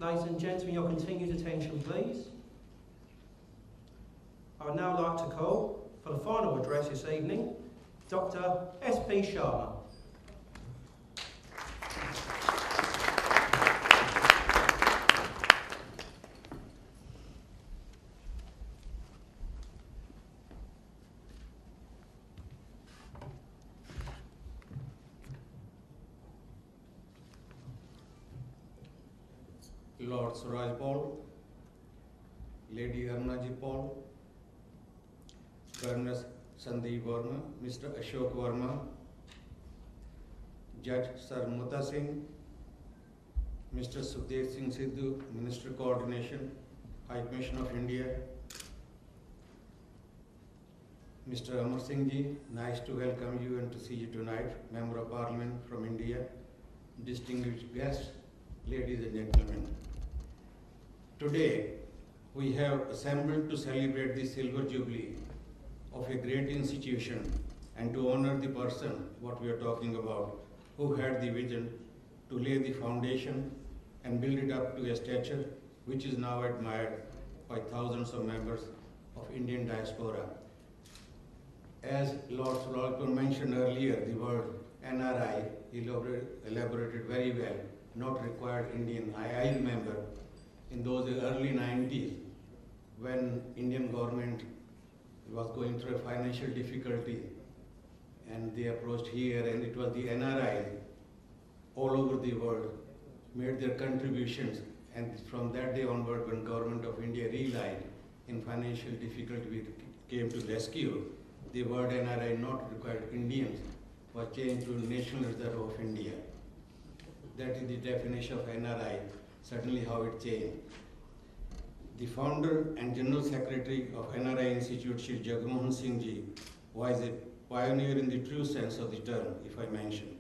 Ladies and gentlemen, your continued attention, please. I would now like to call, for the final address this evening, Dr. S.P. Sharma. Lord Suraj Paul, Lady Arnaji Paul, Colonel Sandeep Verma, Mr. Ashok Verma, Judge Sir Mutta Singh, Mr. Sukhdev Singh Sidhu, Minister Coordination, High Commission of India, Mr. Amar Singh Ji, nice to welcome you and to see you tonight, Member of Parliament from India, distinguished guests, ladies and gentlemen. Today, we have assembled to celebrate the Silver Jubilee of a great institution and to honor the person, what we are talking about, who had the vision to lay the foundation and build it up to a stature which is now admired by thousands of members of Indian diaspora. As Lord Suraj mentioned earlier, the word NRI, elaborated very well, not required Indian. I remember in those early 90s when Indian government was going through a financial difficulty and they approached here, and it was the NRI all over the world made their contributions, and from that day onward when Government of India realized in financial difficulty we came to rescue, the word NRI, not required Indians, was changed to National Reserve of India. That is the definition of NRI, certainly how it changed. The founder and General Secretary of NRI Institute, Shri Jagmohan Singh Ji, was a pioneer in the true sense of the term, if I mention.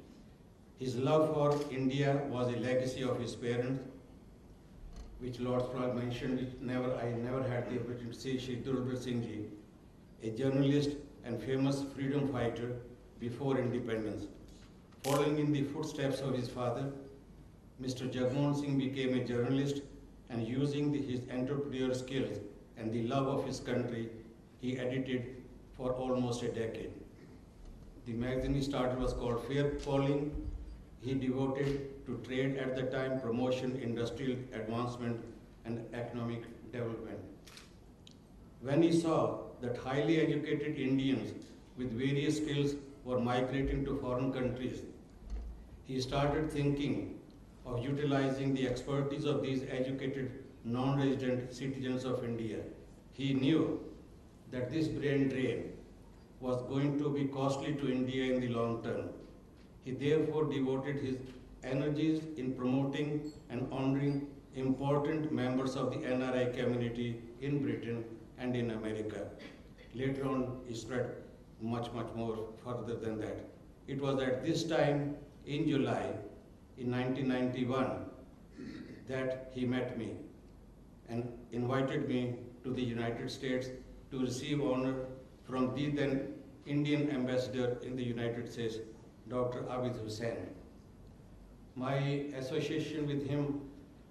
His love for India was a legacy of his parents, which Lord Suraj mentioned, which I never had the opportunity to see, Shri Durbar Singh Ji, a journalist and famous freedom fighter before independence. Following in the footsteps of his father, Mr. Jagmohan Singh became a journalist, and using his entrepreneurial skills and the love of his country, he edited for almost a decade. The magazine he started was called Fair Calling. He devoted to trade at the time, promotion, industrial advancement, and economic development. When he saw that highly educated Indians with various skills were migrating to foreign countries, he started thinking of utilizing the expertise of these educated non-resident citizens of India. He knew that this brain drain was going to be costly to India in the long term. He therefore devoted his energies in promoting and honoring important members of the NRI community in Britain and in America. Later on, he spread much more further than that. It was at this time, in July, in 1991, that he met me and invited me to the United States to receive honor from the then Indian ambassador in the United States, Dr. Abid Hussain. My association with him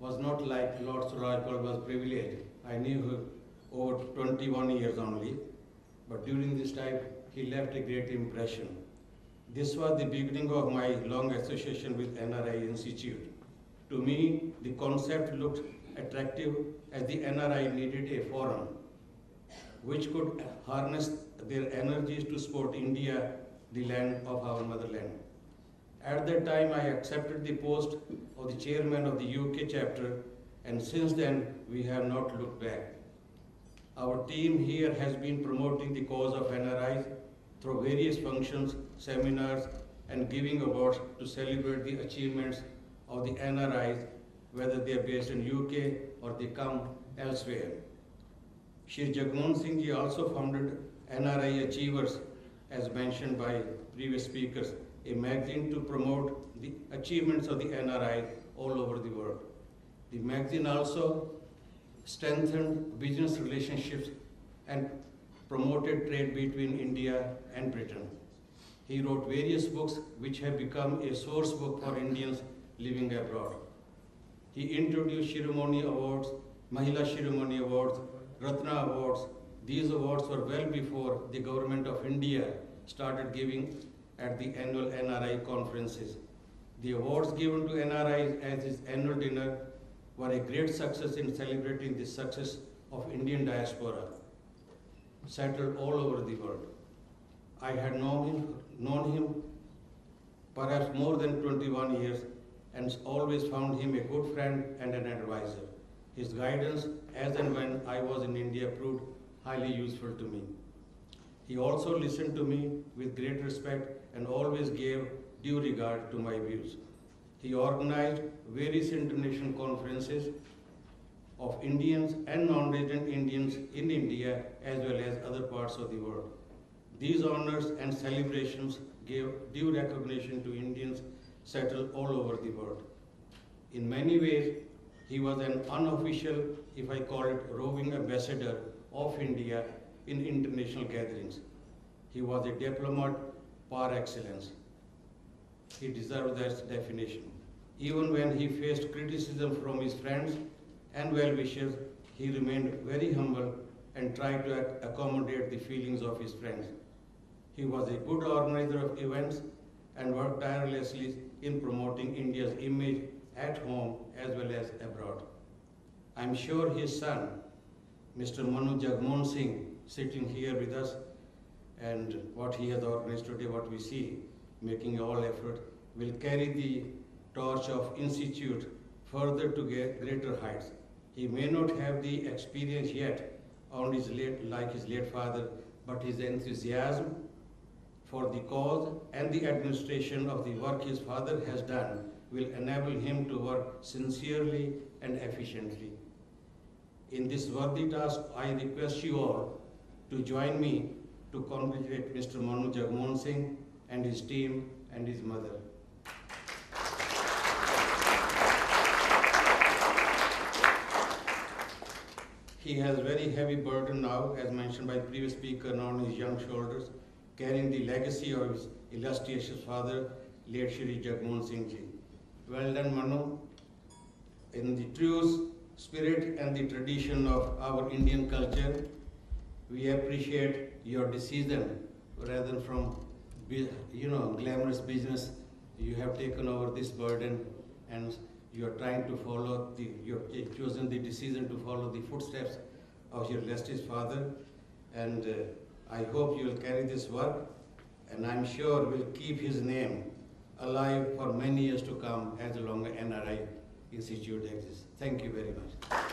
was not like Lord Suraj Paul was privileged. I knew him over 21 years only, but during this time, he left a great impression. This was the beginning of my long association with NRI Institute. To me, the concept looked attractive as the NRI needed a forum which could harness their energies to support India, the land of our motherland. At that time, I accepted the post of the chairman of the UK chapter, and since then, we have not looked back. Our team here has been promoting the cause of NRIs through various functions, seminars, and giving awards to celebrate the achievements of the NRIs, whether they are based in UK or they come elsewhere. Shri Jagmohan Singh Ji also founded NRI Achievers, as mentioned by previous speakers, a magazine to promote the achievements of the NRI all over the world. The magazine also strengthened business relationships and promoted trade between India and Britain. He wrote various books which have become a source book for Indians living abroad. He introduced Shiromani Awards, Mahila Shiromani Awards, Ratna Awards. These awards were well before the government of India started giving at the annual NRI conferences. The awards given to NRIs at his annual dinner were a great success in celebrating the success of Indian diaspora settled all over the world. I had known him perhaps more than 21 years and always found him a good friend and an advisor. His guidance as and when I was in India proved highly useful to me. He also listened to me with great respect and always gave due regard to my views. He organized various international conferences of Indians and non-resident Indians in India as well as other parts of the world. These honors and celebrations gave due recognition to Indians settled all over the world. In many ways, he was an unofficial, if I call it, roving ambassador of India in international gatherings. He was a diplomat par excellence. He deserved that definition. Even when he faced criticism from his friends and well-wishers, he remained very humble and tried to accommodate the feelings of his friends. He was a good organizer of events and worked tirelessly in promoting India's image at home as well as abroad. I'm sure his son, Mr. Manu Jagmohan Singh, sitting here with us, and what he has organized today, what we see, making all effort, will carry the torch of Institute further to greater heights. He may not have the experience yet like his late father, but his enthusiasm for the cause and the administration of the work his father has done will enable him to work sincerely and efficiently. In this worthy task, I request you all to join me to congratulate Mr. Manu Jagmohan Singh and his team and his mother. He has a very heavy burden now, as mentioned by previous speaker, on his young shoulders, carrying the legacy of his illustrious father, late Shri Jagmohan Singh Ji. Well done, Manu. In the true spirit and the tradition of our Indian culture, we appreciate your decision rather than from, glamorous business. You have taken over this burden and you are trying to follow you have chosen the decision to follow the footsteps of your illustrious father, and I hope you will carry this work, and I'm sure will keep his name alive for many years to come as long as NRI Institute exists. Thank you very much.